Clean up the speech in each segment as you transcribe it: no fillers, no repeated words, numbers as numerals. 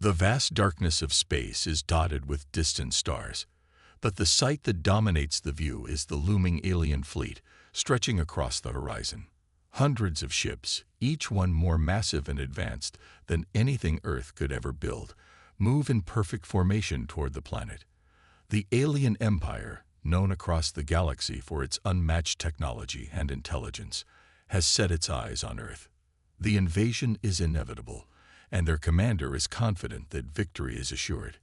The vast darkness of space is dotted with distant stars, but the sight that dominates the view is the looming alien fleet stretching across the horizon. Hundreds of ships, each one more massive and advanced than anything Earth could ever build, move in perfect formation toward the planet. The alien empire, known across the galaxy for its unmatched technology and intelligence, has set its eyes on Earth. The invasion is inevitable, and their commander is confident that victory is assured.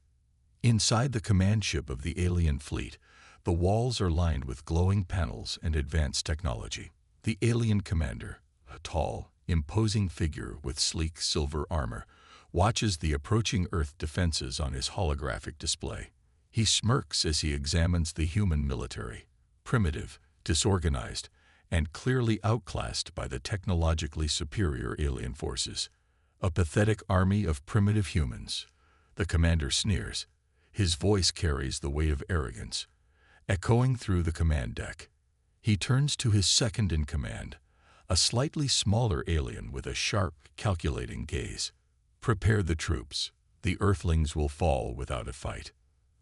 Inside the command ship of the alien fleet, the walls are lined with glowing panels and advanced technology. The alien commander, a tall, imposing figure with sleek silver armor, watches the approaching Earth defenses on his holographic display. He smirks as he examines the human military, primitive, disorganized, and clearly outclassed by the technologically superior alien forces. A pathetic army of primitive humans. The commander sneers. His voice carries the weight of arrogance, echoing through the command deck. He turns to his second-in-command, a slightly smaller alien with a sharp, calculating gaze. "Prepare the troops. The Earthlings will fall without a fight."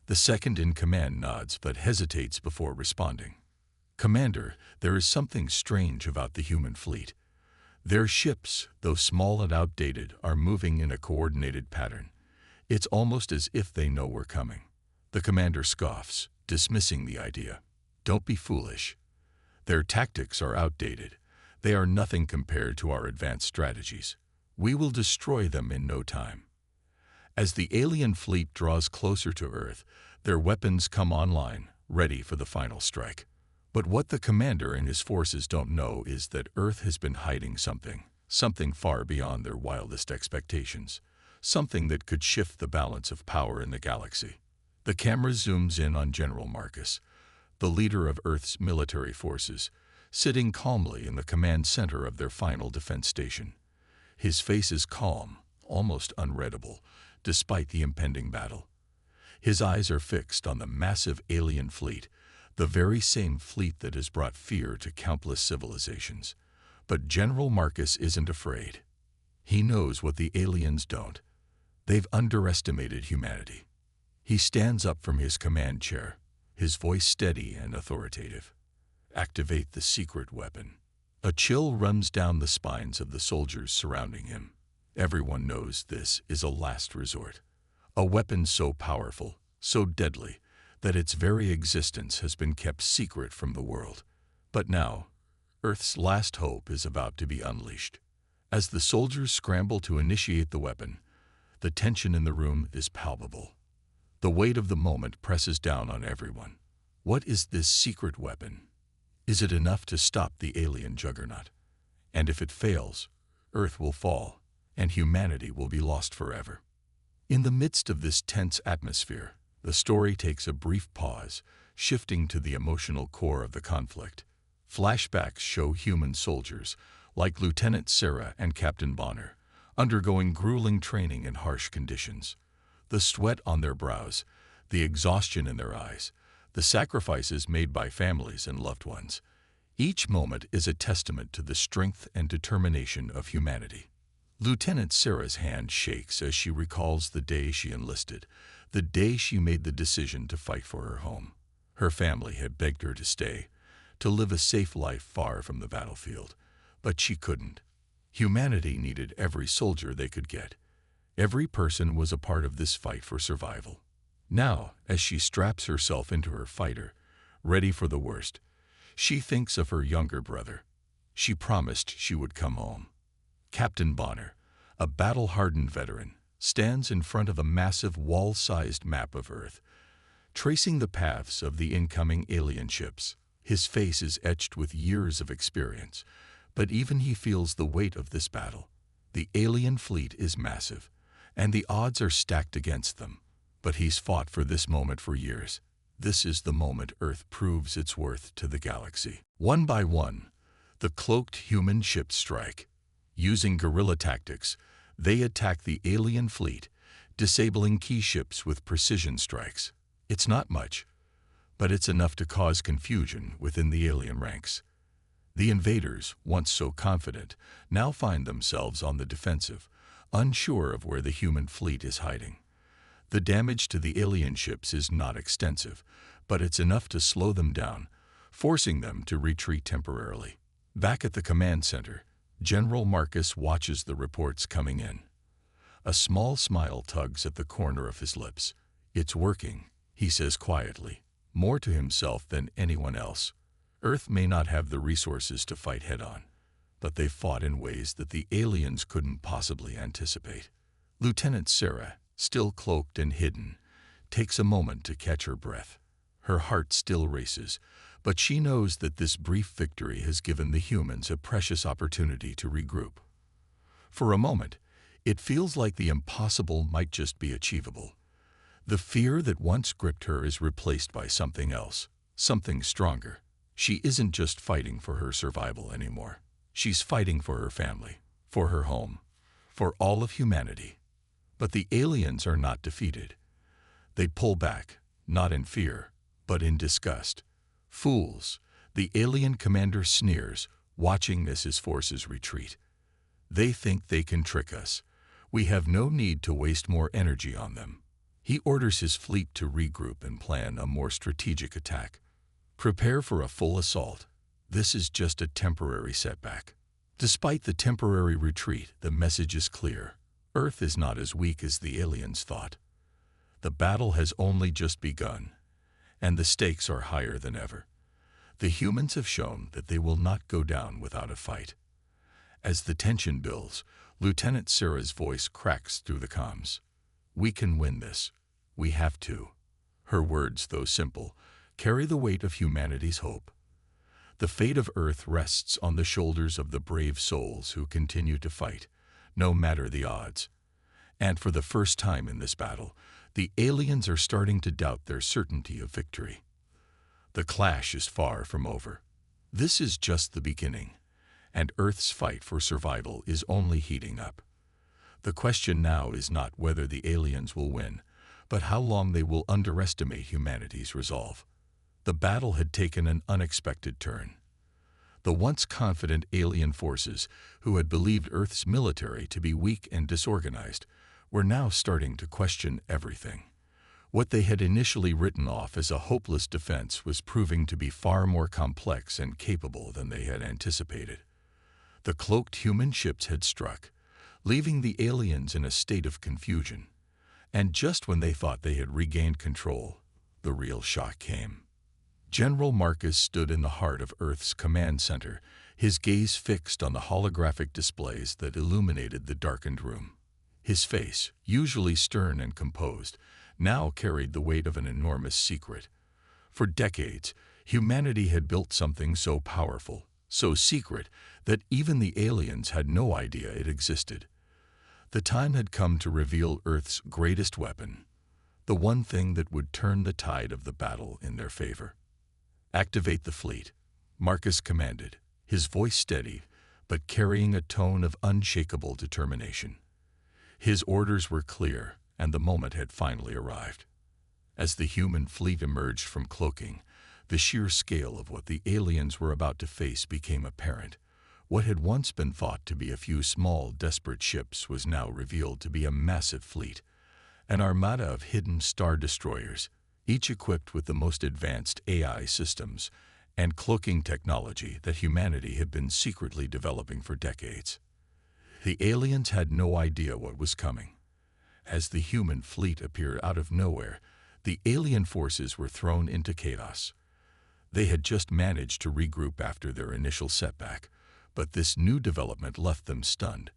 The second-in-command nods but hesitates before responding. "Commander, there is something strange about the human fleet. Their ships, though small and outdated, are moving in a coordinated pattern. It's almost as if they know we're coming." The commander scoffs, dismissing the idea. "Don't be foolish. Their tactics are outdated. They are nothing compared to our advanced strategies. We will destroy them in no time." As the alien fleet draws closer to Earth, their weapons come online, ready for the final strike. But what the commander and his forces don't know is that Earth has been hiding something far beyond their wildest expectations, something that could shift the balance of power in the galaxy. The camera zooms in on General Marcus, the leader of Earth's military forces, sitting calmly in the command center of their final defense station. His face is calm, almost unreadable, despite the impending battle. His eyes are fixed on the massive alien fleet, the very same fleet that has brought fear to countless civilizations. But General Marcus isn't afraid. He knows what the aliens don't. They've underestimated humanity. He stands up from his command chair, his voice steady and authoritative. "Activate the secret weapon." A chill runs down the spines of the soldiers surrounding him. Everyone knows this is a last resort. A weapon so powerful, so deadly, that its very existence has been kept secret from the world. But now, Earth's last hope is about to be unleashed. As the soldiers scramble to initiate the weapon, the tension in the room is palpable. The weight of the moment presses down on everyone. What is this secret weapon? Is it enough to stop the alien juggernaut? And if it fails, Earth will fall, and humanity will be lost forever. In the midst of this tense atmosphere, the story takes a brief pause, shifting to the emotional core of the conflict. Flashbacks show human soldiers, like Lieutenant Sarah and Captain Bonner, undergoing grueling training in harsh conditions. The sweat on their brows, the exhaustion in their eyes, the sacrifices made by families and loved ones. Each moment is a testament to the strength and determination of humanity. Lieutenant Sarah's hand shakes as she recalls the day she enlisted, the day she made the decision to fight for her home. Her family had begged her to stay, to live a safe life far from the battlefield, but she couldn't. Humanity needed every soldier they could get. Every person was a part of this fight for survival. Now, as she straps herself into her fighter, ready for the worst, she thinks of her younger brother. She promised she would come home. Captain Bonner, a battle-hardened veteran, stands in front of a massive wall-sized map of Earth, tracing the paths of the incoming alien ships. His face is etched with years of experience, but even he feels the weight of this battle. The alien fleet is massive, and the odds are stacked against them. But he's fought for this moment for years. This is the moment Earth proves its worth to the galaxy. One by one, the cloaked human ships strike. Using guerrilla tactics, they attack the alien fleet, disabling key ships with precision strikes. It's not much, but it's enough to cause confusion within the alien ranks. The invaders, once so confident, now find themselves on the defensive, unsure of where the human fleet is hiding. The damage to the alien ships is not extensive, but it's enough to slow them down, forcing them to retreat temporarily. Back at the command center, General Marcus watches the reports coming in. A small smile tugs at the corner of his lips. "It's working," he says quietly, more to himself than anyone else. Earth may not have the resources to fight head-on, but they've fought in ways that the aliens couldn't possibly anticipate. Lieutenant Sarah, still cloaked and hidden, takes a moment to catch her breath. Her heart still races, but she knows that this brief victory has given the humans a precious opportunity to regroup. For a moment, it feels like the impossible might just be achievable. The fear that once gripped her is replaced by something else, something stronger. She isn't just fighting for her survival anymore. She's fighting for her family, for her home, for all of humanity. But the aliens are not defeated. They pull back, not in fear, but in disgust. "Fools," the alien commander sneers, watching as his forces retreat. "They think they can trick us. We have no need to waste more energy on them." He orders his fleet to regroup and plan a more strategic attack. "Prepare for a full assault. This is just a temporary setback." Despite the temporary retreat, the message is clear. Earth is not as weak as the aliens thought. The battle has only just begun, and the stakes are higher than ever. The humans have shown that they will not go down without a fight. As the tension builds, Lieutenant Sarah's voice cracks through the comms. "We can win this. We have to." Her words, though simple, carry the weight of humanity's hope. The fate of Earth rests on the shoulders of the brave souls who continue to fight, no matter the odds. And for the first time in this battle, the aliens are starting to doubt their certainty of victory. The clash is far from over. This is just the beginning, and Earth's fight for survival is only heating up. The question now is not whether the aliens will win, but how long they will underestimate humanity's resolve. The battle had taken an unexpected turn. The once confident alien forces, who had believed Earth's military to be weak and disorganized, were now starting to question everything. What they had initially written off as a hopeless defense was proving to be far more complex and capable than they had anticipated. The cloaked human ships had struck, leaving the aliens in a state of confusion. And just when they thought they had regained control, the real shock came. General Marcus stood in the heart of Earth's command center, his gaze fixed on the holographic displays that illuminated the darkened room. His face, usually stern and composed, now carried the weight of an enormous secret. For decades, humanity had built something so powerful, so secret, that even the aliens had no idea it existed. The time had come to reveal Earth's greatest weapon, the one thing that would turn the tide of the battle in their favor. "Activate the fleet," Marcus commanded, his voice steady, but carrying a tone of unshakable determination. His orders were clear, and the moment had finally arrived. As the human fleet emerged from cloaking, the sheer scale of what the aliens were about to face became apparent. What had once been thought to be a few small, desperate ships was now revealed to be a massive fleet, an armada of hidden star destroyers, each equipped with the most advanced AI systems and cloaking technology that humanity had been secretly developing for decades. The aliens had no idea what was coming. As the human fleet appeared out of nowhere, the alien forces were thrown into chaos. They had just managed to regroup after their initial setback, but this new development left them stunned.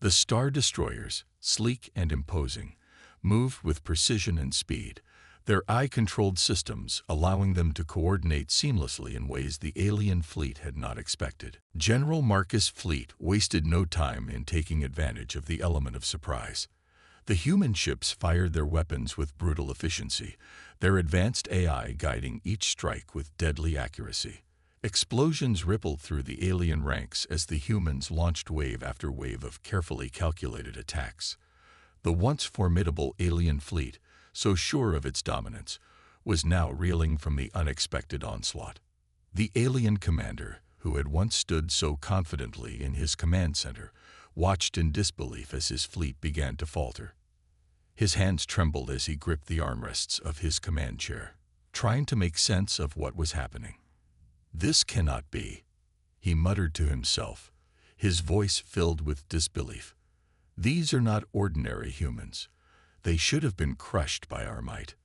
The star destroyers, sleek and imposing, moved with precision and speed, their eye-controlled systems allowing them to coordinate seamlessly in ways the alien fleet had not expected. General Marcus' fleet wasted no time in taking advantage of the element of surprise. The human ships fired their weapons with brutal efficiency, their advanced AI guiding each strike with deadly accuracy. Explosions rippled through the alien ranks as the humans launched wave after wave of carefully calculated attacks. The once formidable alien fleet, so sure of its dominance, was now reeling from the unexpected onslaught. The alien commander, who had once stood so confidently in his command center, watched in disbelief as his fleet began to falter. His hands trembled as he gripped the armrests of his command chair, trying to make sense of what was happening. "This cannot be," he muttered to himself, his voice filled with disbelief. "These are not ordinary humans. They should have been crushed by our might."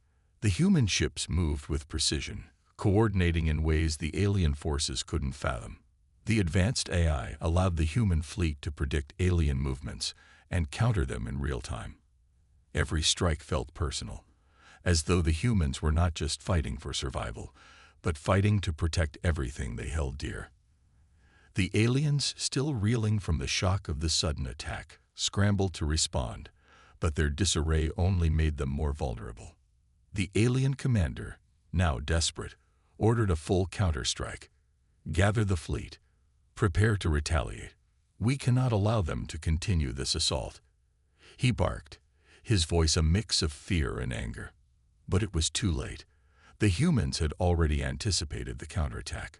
The human ships moved with precision, coordinating in ways the alien forces couldn't fathom. The advanced AI allowed the human fleet to predict alien movements and counter them in real time. Every strike felt personal, as though the humans were not just fighting for survival, but fighting to protect everything they held dear. The aliens, still reeling from the shock of the sudden attack, scrambled to respond, but their disarray only made them more vulnerable. The alien commander, now desperate, ordered a full counterstrike. "Gather the fleet. Prepare to retaliate. We cannot allow them to continue this assault," he barked, his voice a mix of fear and anger. But it was too late. The humans had already anticipated the counterattack.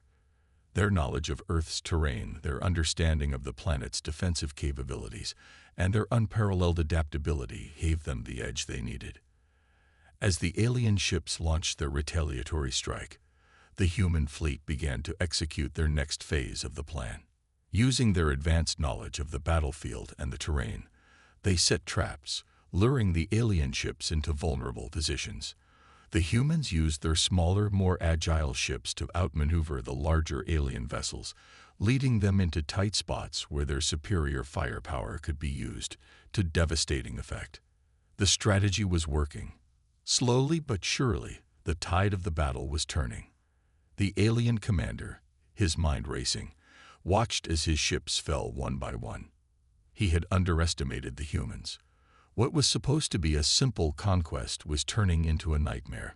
Their knowledge of Earth's terrain, their understanding of the planet's defensive capabilities, and their unparalleled adaptability gave them the edge they needed. As the alien ships launched their retaliatory strike, the human fleet began to execute their next phase of the plan. Using their advanced knowledge of the battlefield and the terrain, they set traps, luring the alien ships into vulnerable positions. The humans used their smaller, more agile ships to outmaneuver the larger alien vessels, leading them into tight spots where their superior firepower could be used to devastating effect. The strategy was working. Slowly but surely, the tide of the battle was turning. The alien commander, his mind racing, watched as his ships fell one by one. He had underestimated the humans. What was supposed to be a simple conquest was turning into a nightmare.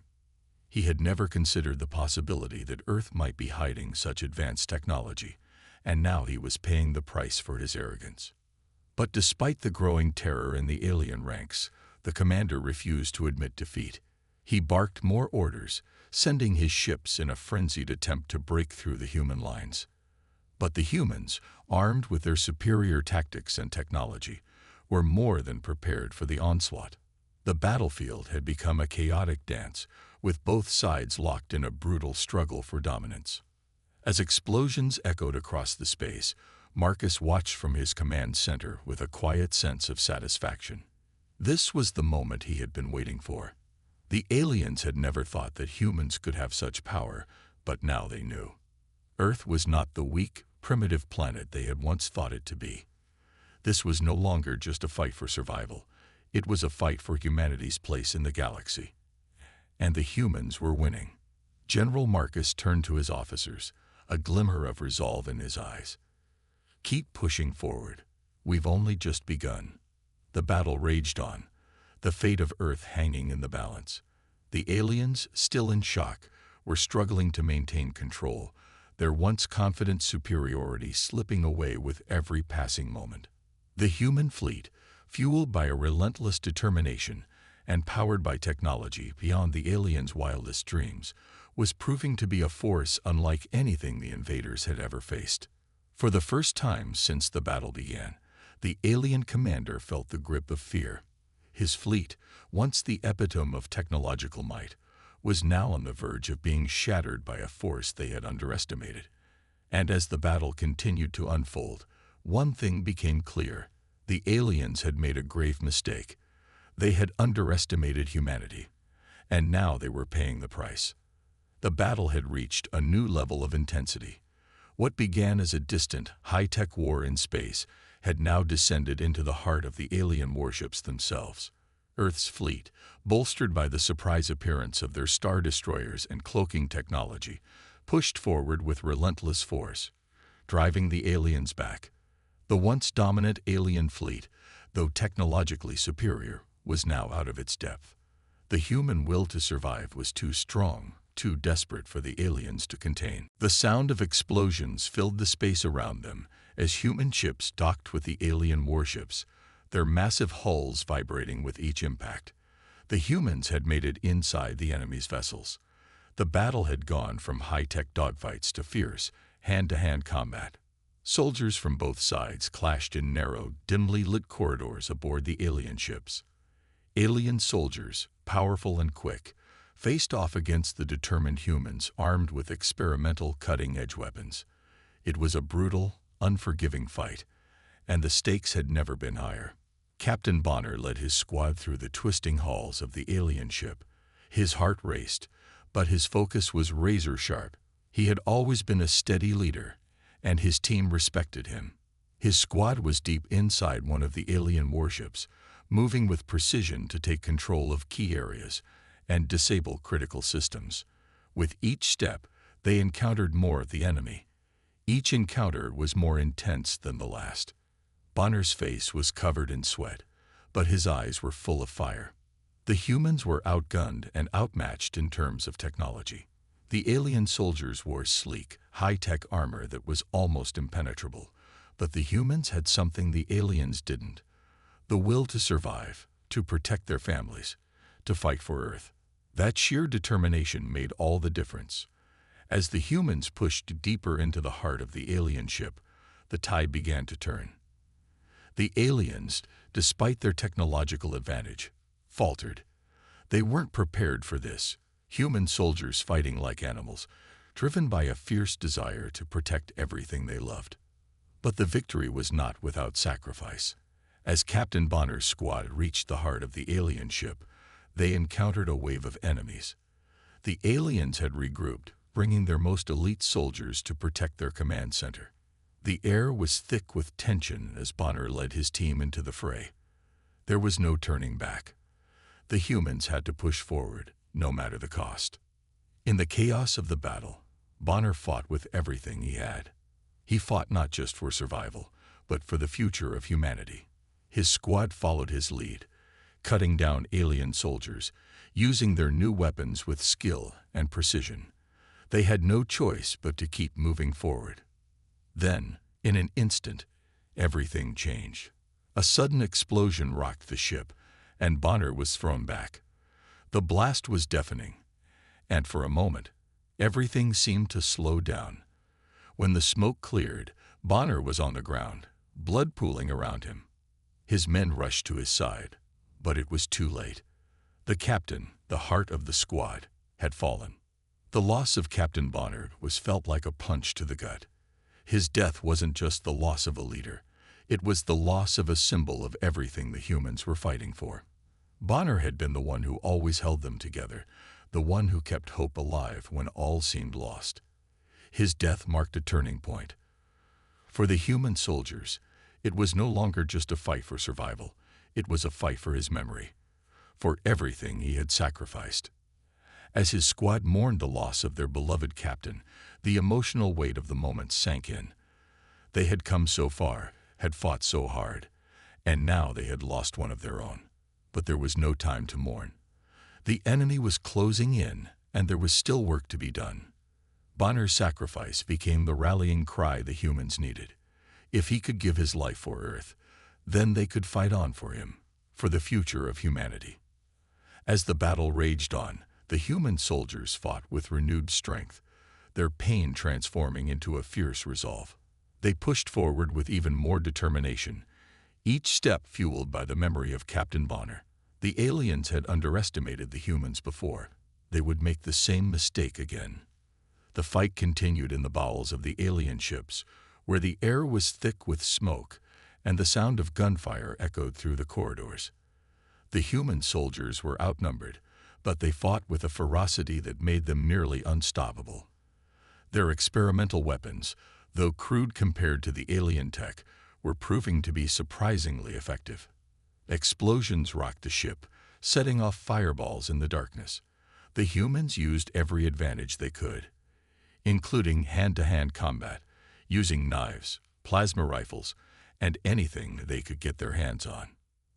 He had never considered the possibility that Earth might be hiding such advanced technology, and now he was paying the price for his arrogance. But despite the growing terror in the alien ranks, the commander refused to admit defeat. He barked more orders, sending his ships in a frenzied attempt to break through the human lines. But the humans, armed with their superior tactics and technology, were more than prepared for the onslaught. The battlefield had become a chaotic dance, with both sides locked in a brutal struggle for dominance. As explosions echoed across the space, Marcus watched from his command center with a quiet sense of satisfaction. This was the moment he had been waiting for. The aliens had never thought that humans could have such power, but now they knew. Earth was not the weak, primitive planet they had once thought it to be. This was no longer just a fight for survival. It was a fight for humanity's place in the galaxy. And the humans were winning. General Marcus turned to his officers, a glimmer of resolve in his eyes. "Keep pushing forward. We've only just begun." The battle raged on, the fate of Earth hanging in the balance. The aliens, still in shock, were struggling to maintain control, their once confident superiority slipping away with every passing moment. The human fleet, fueled by a relentless determination and powered by technology beyond the aliens' wildest dreams, was proving to be a force unlike anything the invaders had ever faced. For the first time since the battle began, the alien commander felt the grip of fear. His fleet, once the epitome of technological might, was now on the verge of being shattered by a force they had underestimated. And as the battle continued to unfold, one thing became clear. The aliens had made a grave mistake. They had underestimated humanity, and now they were paying the price. The battle had reached a new level of intensity. What began as a distant, high-tech war in space had now descended into the heart of the alien warships themselves. Earth's fleet, bolstered by the surprise appearance of their star destroyers and cloaking technology, pushed forward with relentless force, driving the aliens back. The once dominant alien fleet, though technologically superior, was now out of its depth. The human will to survive was too strong, too desperate for the aliens to contain. The sound of explosions filled the space around them as human ships docked with the alien warships, their massive hulls vibrating with each impact. The humans had made it inside the enemy's vessels. The battle had gone from high-tech dogfights to fierce, hand-to-hand combat. Soldiers from both sides clashed in narrow, dimly lit corridors aboard the alien ships. Alien soldiers, powerful and quick, faced off against the determined humans armed with experimental cutting-edge weapons. It was a brutal, unforgiving fight, and the stakes had never been higher. Captain Bonner led his squad through the twisting halls of the alien ship. His heart raced, but his focus was razor-sharp. He had always been a steady leader, and his team respected him. His squad was deep inside one of the alien warships, moving with precision to take control of key areas and disable critical systems. With each step, they encountered more of the enemy. Each encounter was more intense than the last. Bonner's face was covered in sweat, but his eyes were full of fire. The humans were outgunned and outmatched in terms of technology. The alien soldiers wore sleek, high-tech armor that was almost impenetrable, but the humans had something the aliens didn't: the will to survive, to protect their families, to fight for Earth. That sheer determination made all the difference. As the humans pushed deeper into the heart of the alien ship, the tide began to turn. The aliens, despite their technological advantage, faltered. They weren't prepared for this. Human soldiers fighting like animals, driven by a fierce desire to protect everything they loved. But the victory was not without sacrifice. As Captain Bonner's squad reached the heart of the alien ship, they encountered a wave of enemies. The aliens had regrouped, bringing their most elite soldiers to protect their command center. The air was thick with tension as Bonner led his team into the fray. There was no turning back. The humans had to push forward, no matter the cost. In the chaos of the battle, Bonner fought with everything he had. He fought not just for survival, but for the future of humanity. His squad followed his lead, cutting down alien soldiers, using their new weapons with skill and precision. They had no choice but to keep moving forward. Then, in an instant, everything changed. A sudden explosion rocked the ship, and Bonner was thrown back. The blast was deafening, and for a moment, everything seemed to slow down. When the smoke cleared, Bonner was on the ground, blood pooling around him. His men rushed to his side, but it was too late. The captain, the heart of the squad, had fallen. The loss of Captain Bonner was felt like a punch to the gut. His death wasn't just the loss of a leader. It was the loss of a symbol of everything the humans were fighting for. Bonner had been the one who always held them together, the one who kept hope alive when all seemed lost. His death marked a turning point. For the human soldiers, it was no longer just a fight for survival. It was a fight for his memory, for everything he had sacrificed. As his squad mourned the loss of their beloved captain, the emotional weight of the moment sank in. They had come so far, had fought so hard, and now they had lost one of their own. But there was no time to mourn. The enemy was closing in, and there was still work to be done. Bonner's sacrifice became the rallying cry the humans needed. If he could give his life for Earth, then they could fight on for him, for the future of humanity. As the battle raged on, the human soldiers fought with renewed strength, their pain transforming into a fierce resolve. They pushed forward with even more determination, each step fueled by the memory of Captain Bonner. The aliens had underestimated the humans before. They would make the same mistake again. The fight continued in the bowels of the alien ships, where the air was thick with smoke, and the sound of gunfire echoed through the corridors. The human soldiers were outnumbered, but they fought with a ferocity that made them nearly unstoppable. Their experimental weapons, though crude compared to the alien tech, were proving to be surprisingly effective. Explosions rocked the ship, setting off fireballs in the darkness. The humans used every advantage they could, including hand-to-hand combat, using knives, plasma rifles, and anything they could get their hands on.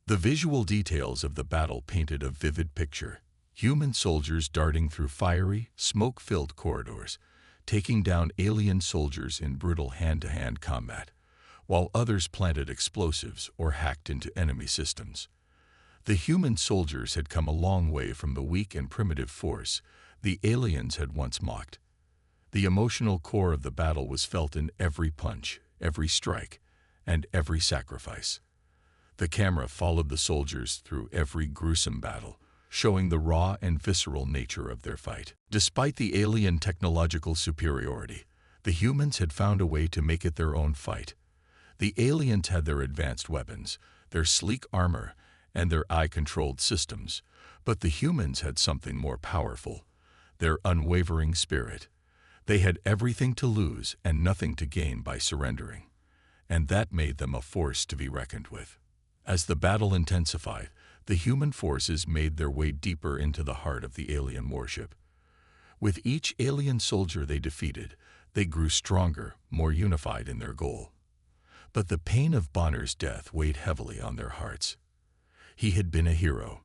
The visual details of the battle painted a vivid picture. Human soldiers darting through fiery, smoke-filled corridors, taking down alien soldiers in brutal hand-to-hand combat, while others planted explosives or hacked into enemy systems. The human soldiers had come a long way from the weak and primitive force the aliens had once mocked. The emotional core of the battle was felt in every punch, every strike, and every sacrifice. The camera followed the soldiers through every gruesome battle, showing the raw and visceral nature of their fight. Despite the alien technological superiority, the humans had found a way to make it their own fight. The aliens had their advanced weapons, their sleek armor, and their eye-controlled systems, but the humans had something more powerful, their unwavering spirit. They had everything to lose and nothing to gain by surrendering, and that made them a force to be reckoned with. As the battle intensified, the human forces made their way deeper into the heart of the alien warship. With each alien soldier they defeated, they grew stronger, more unified in their goal. But the pain of Bonner's death weighed heavily on their hearts. He had been a hero,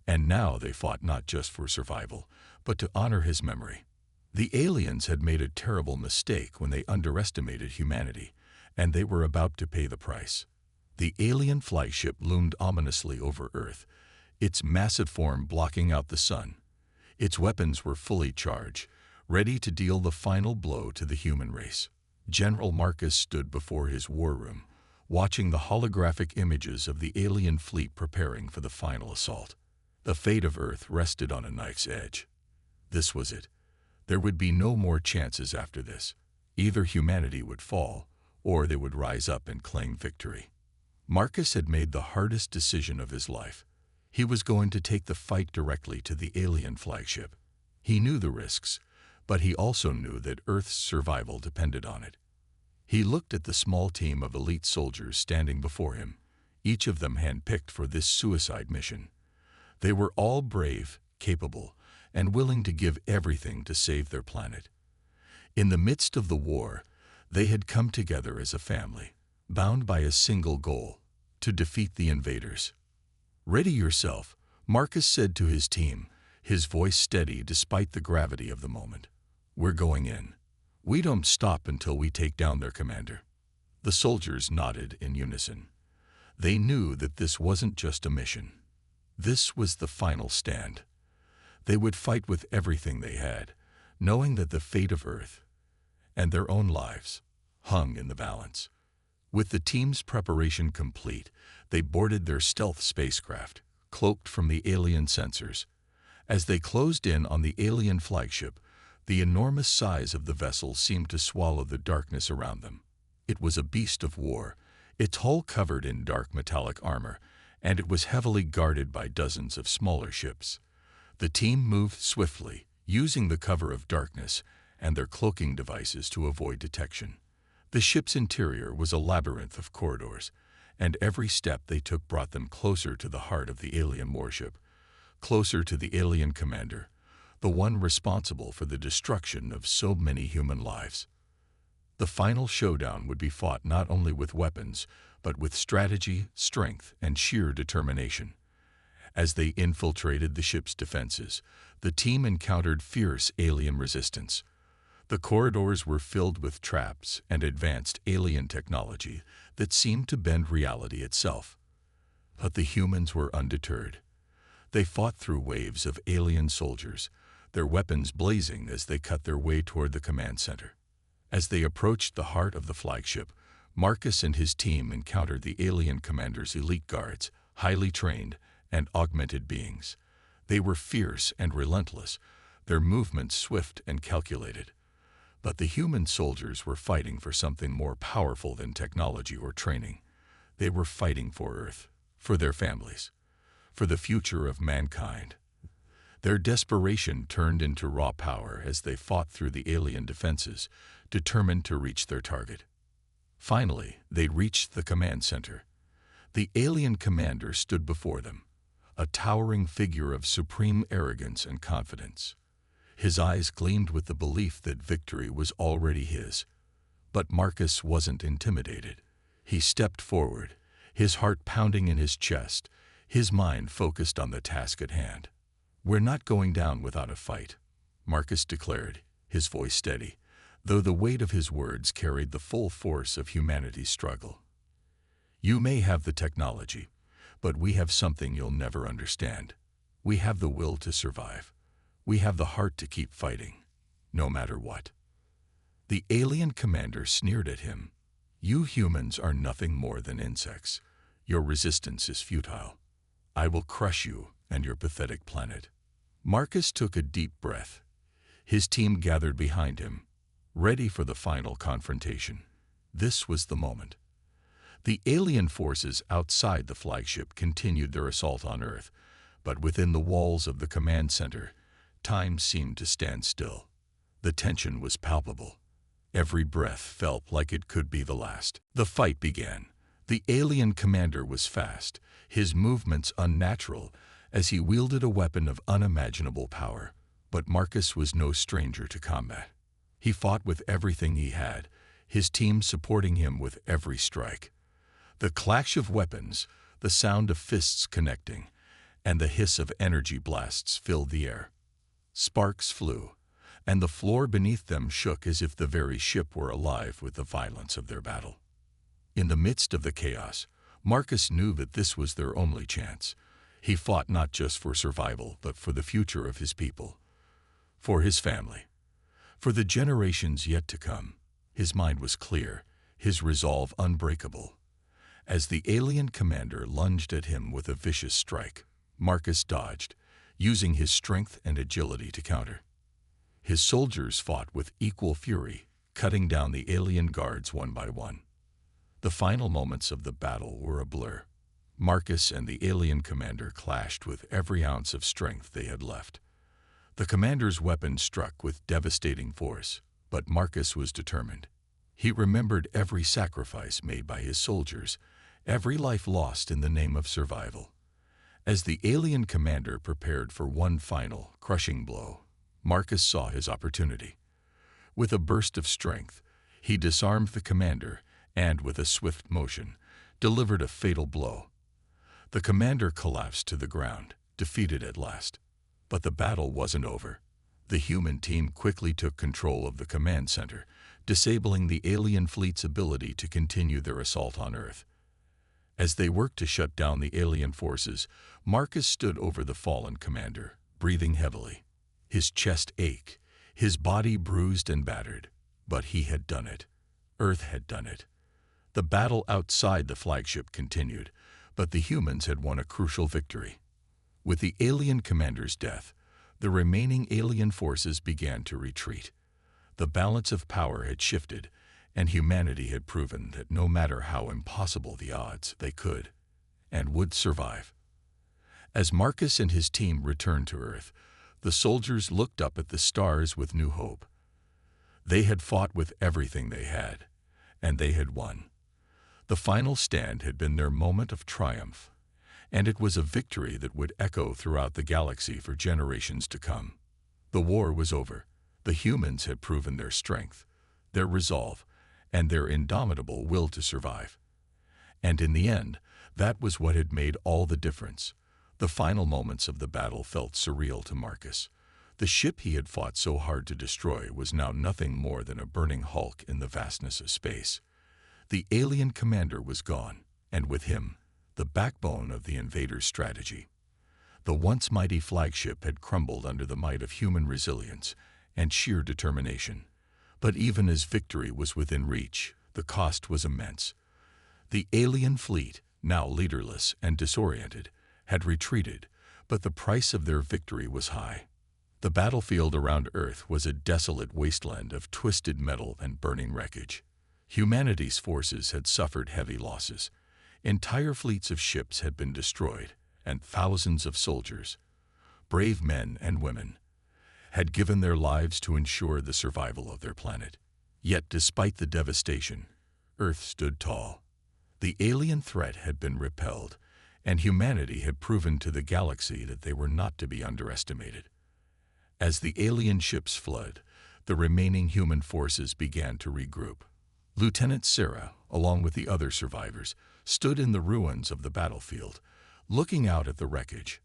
and now they fought not just for survival, but to honor his memory. The aliens had made a terrible mistake when they underestimated humanity, and they were about to pay the price. The alien flagship loomed ominously over Earth, its massive form blocking out the sun. Its weapons were fully charged, ready to deal the final blow to the human race. General Marcus stood before his war room, watching the holographic images of the alien fleet preparing for the final assault. The fate of Earth rested on a knife's edge. This was it. There would be no more chances after this. Either humanity would fall, or they would rise up and claim victory. Marcus had made the hardest decision of his life. He was going to take the fight directly to the alien flagship. He knew the risks, but he also knew that Earth's survival depended on it. He looked at the small team of elite soldiers standing before him, each of them handpicked for this suicide mission. They were all brave, capable, and willing to give everything to save their planet. In the midst of the war, they had come together as a family, bound by a single goal: to defeat the invaders. "Ready yourself," Marcus said to his team, his voice steady despite the gravity of the moment. "We're going in. We don't stop until we take down their commander." The soldiers nodded in unison. They knew that this wasn't just a mission. This was the final stand. They would fight with everything they had, knowing that the fate of Earth and their own lives hung in the balance. With the team's preparation complete, they boarded their stealth spacecraft, cloaked from the alien sensors. As they closed in on the alien flagship, the enormous size of the vessel seemed to swallow the darkness around them. It was a beast of war, its hull covered in dark metallic armor, and it was heavily guarded by dozens of smaller ships. The team moved swiftly, using the cover of darkness and their cloaking devices to avoid detection. The ship's interior was a labyrinth of corridors, and every step they took brought them closer to the heart of the alien warship, closer to the alien commander, the one responsible for the destruction of so many human lives. The final showdown would be fought not only with weapons, but with strategy, strength, and sheer determination. As they infiltrated the ship's defenses, the team encountered fierce alien resistance. The corridors were filled with traps and advanced alien technology that seemed to bend reality itself. But the humans were undeterred. They fought through waves of alien soldiers, their weapons blazing as they cut their way toward the command center. As they approached the heart of the flagship, Marcus and his team encountered the alien commander's elite guards, highly trained and augmented beings. They were fierce and relentless, their movements swift and calculated. But the human soldiers were fighting for something more powerful than technology or training. They were fighting for Earth, for their families, for the future of mankind. Their desperation turned into raw power as they fought through the alien defenses, determined to reach their target. Finally, they reached the command center. The alien commander stood before them, a towering figure of supreme arrogance and confidence. His eyes gleamed with the belief that victory was already his. But Marcus wasn't intimidated. He stepped forward, his heart pounding in his chest, his mind focused on the task at hand. "We're not going down without a fight," Marcus declared, his voice steady, though the weight of his words carried the full force of humanity's struggle. "You may have the technology, but we have something you'll never understand. We have the will to survive. We have the heart to keep fighting, no matter what." The alien commander sneered at him. "You humans are nothing more than insects. Your resistance is futile. I will crush you and your pathetic planet." Marcus took a deep breath. His team gathered behind him, ready for the final confrontation. This was the moment. The alien forces outside the flagship continued their assault on Earth, but within the walls of the command center, time seemed to stand still. The tension was palpable. Every breath felt like it could be the last. The fight began. The alien commander was fast, his movements unnatural, as he wielded a weapon of unimaginable power. But Marcus was no stranger to combat. He fought with everything he had, his team supporting him with every strike. The clash of weapons, the sound of fists connecting, and the hiss of energy blasts filled the air. Sparks flew, and the floor beneath them shook as if the very ship were alive with the violence of their battle. In the midst of the chaos, Marcus knew that this was their only chance. He fought not just for survival, but for the future of his people, for his family, for the generations yet to come. His mind was clear, his resolve unbreakable. As the alien commander lunged at him with a vicious strike, Marcus dodged, using his strength and agility to counter. His soldiers fought with equal fury, cutting down the alien guards one by one. The final moments of the battle were a blur. Marcus and the alien commander clashed with every ounce of strength they had left. The commander's weapon struck with devastating force, but Marcus was determined. He remembered every sacrifice made by his soldiers, every life lost in the name of survival. As the alien commander prepared for one final, crushing blow, Marcus saw his opportunity. With a burst of strength, he disarmed the commander and, with a swift motion, delivered a fatal blow. The commander collapsed to the ground, defeated at last. But the battle wasn't over. The human team quickly took control of the command center, disabling the alien fleet's ability to continue their assault on Earth. As they worked to shut down the alien forces, Marcus stood over the fallen commander, breathing heavily. His chest ached, his body bruised and battered. But he had done it. Earth had done it. The battle outside the flagship continued, but the humans had won a crucial victory. With the alien commander's death, the remaining alien forces began to retreat. The balance of power had shifted, and humanity had proven that no matter how impossible the odds, they could and would survive. As Marcus and his team returned to Earth, the soldiers looked up at the stars with new hope. They had fought with everything they had, and they had won. The final stand had been their moment of triumph, and it was a victory that would echo throughout the galaxy for generations to come. The war was over. The humans had proven their strength, their resolve, and their indomitable will to survive. And in the end, that was what had made all the difference. The final moments of the battle felt surreal to Marcus. The ship he had fought so hard to destroy was now nothing more than a burning hulk in the vastness of space. The alien commander was gone, and with him, the backbone of the invaders' strategy. The once mighty flagship had crumbled under the might of human resilience and sheer determination. But even as victory was within reach, the cost was immense. The alien fleet, now leaderless and disoriented, had retreated, but the price of their victory was high. The battlefield around Earth was a desolate wasteland of twisted metal and burning wreckage. Humanity's forces had suffered heavy losses. Entire fleets of ships had been destroyed, and thousands of soldiers, brave men and women, had given their lives to ensure the survival of their planet. Yet despite the devastation, Earth stood tall. The alien threat had been repelled, and humanity had proven to the galaxy that they were not to be underestimated. As the alien ships fled, the remaining human forces began to regroup. Lieutenant Sarah, along with the other survivors, stood in the ruins of the battlefield, looking out at the wreckage.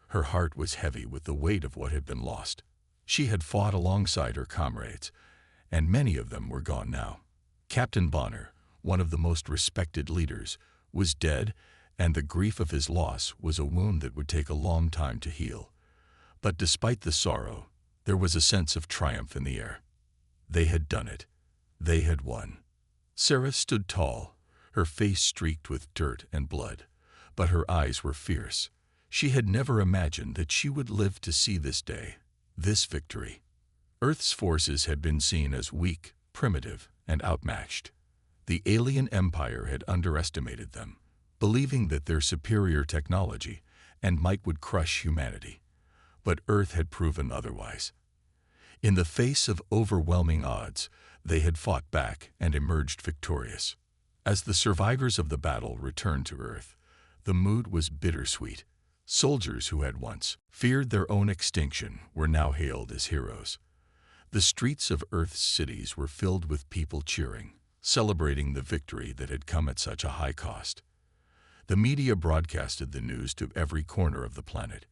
Her heart was heavy with the weight of what had been lost. She had fought alongside her comrades, and many of them were gone now. Captain Bonner, one of the most respected leaders, was dead, and the grief of his loss was a wound that would take a long time to heal. But despite the sorrow, there was a sense of triumph in the air. They had done it. They had won. Sarah stood tall, her face streaked with dirt and blood, but her eyes were fierce. She had never imagined that she would live to see this day, this victory. Earth's forces had been seen as weak, primitive, and outmatched. The alien empire had underestimated them, believing that their superior technology and might would crush humanity. But Earth had proven otherwise. In the face of overwhelming odds, they had fought back and emerged victorious. As the survivors of the battle returned to Earth, the mood was bittersweet. Soldiers who had once feared their own extinction were now hailed as heroes. The streets of Earth's cities were filled with people cheering, celebrating the victory that had come at such a high cost. The media broadcasted the news to every corner of the planet.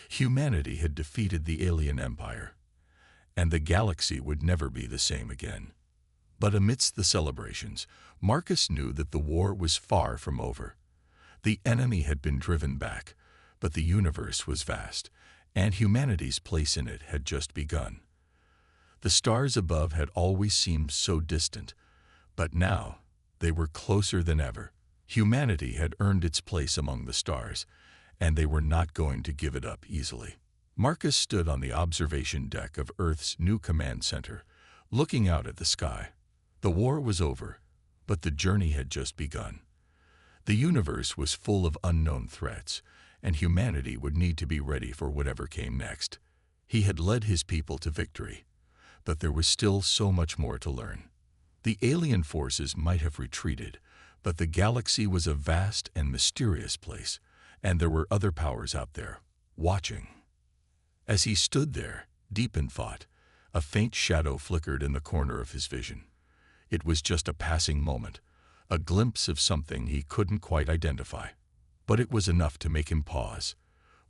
Humanity had defeated the alien empire, and the galaxy would never be the same again. But amidst the celebrations, Marcus knew that the war was far from over. The enemy had been driven back, but the universe was vast, and humanity's place in it had just begun. The stars above had always seemed so distant, but now they were closer than ever. Humanity had earned its place among the stars, and they were not going to give it up easily. Marcus stood on the observation deck of Earth's new command center, looking out at the sky. The war was over, but the journey had just begun. The universe was full of unknown threats, and humanity would need to be ready for whatever came next. He had led his people to victory, but there was still so much more to learn. The alien forces might have retreated, but the galaxy was a vast and mysterious place, and there were other powers out there, watching. As he stood there, deep in thought, a faint shadow flickered in the corner of his vision. It was just a passing moment, a glimpse of something he couldn't quite identify. But it was enough to make him pause.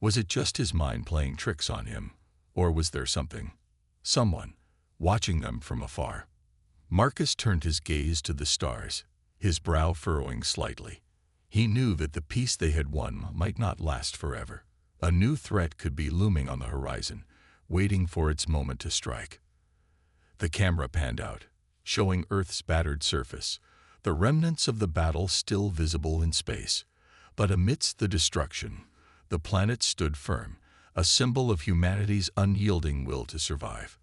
Was it just his mind playing tricks on him, or was there someone, watching them from afar? Marcus turned his gaze to the stars, his brow furrowing slightly. He knew that the peace they had won might not last forever. A new threat could be looming on the horizon, waiting for its moment to strike. The camera panned out, showing Earth's battered surface, the remnants of the battle still visible in space. But amidst the destruction, the planet stood firm, a symbol of humanity's unyielding will to survive.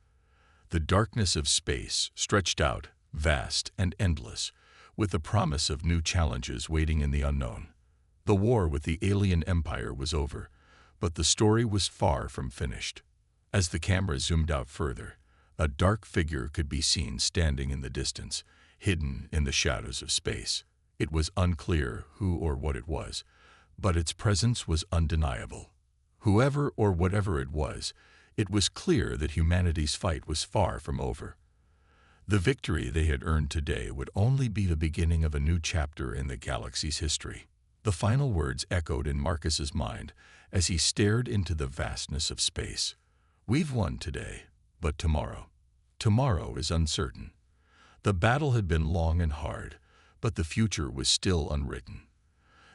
The darkness of space stretched out, vast and endless, with the promise of new challenges waiting in the unknown. The war with the alien empire was over, but the story was far from finished. As the camera zoomed out further, a dark figure could be seen standing in the distance, hidden in the shadows of space. It was unclear who or what it was, but its presence was undeniable. Whoever or whatever it was clear that humanity's fight was far from over. The victory they had earned today would only be the beginning of a new chapter in the galaxy's history. The final words echoed in Marcus's mind as he stared into the vastness of space. We've won today, but tomorrow is uncertain. The battle had been long and hard, but the future was still unwritten.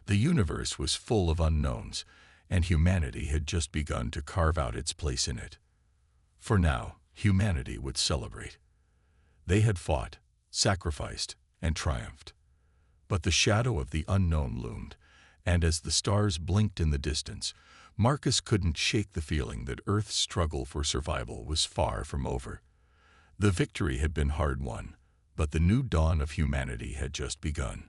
The universe was full of unknowns, and humanity had just begun to carve out its place in it. For now, humanity would celebrate. They had fought, sacrificed, and triumphed. But the shadow of the unknown loomed, and as the stars blinked in the distance, Marcus couldn't shake the feeling that Earth's struggle for survival was far from over. The victory had been hard won, but the new dawn of humanity had just begun.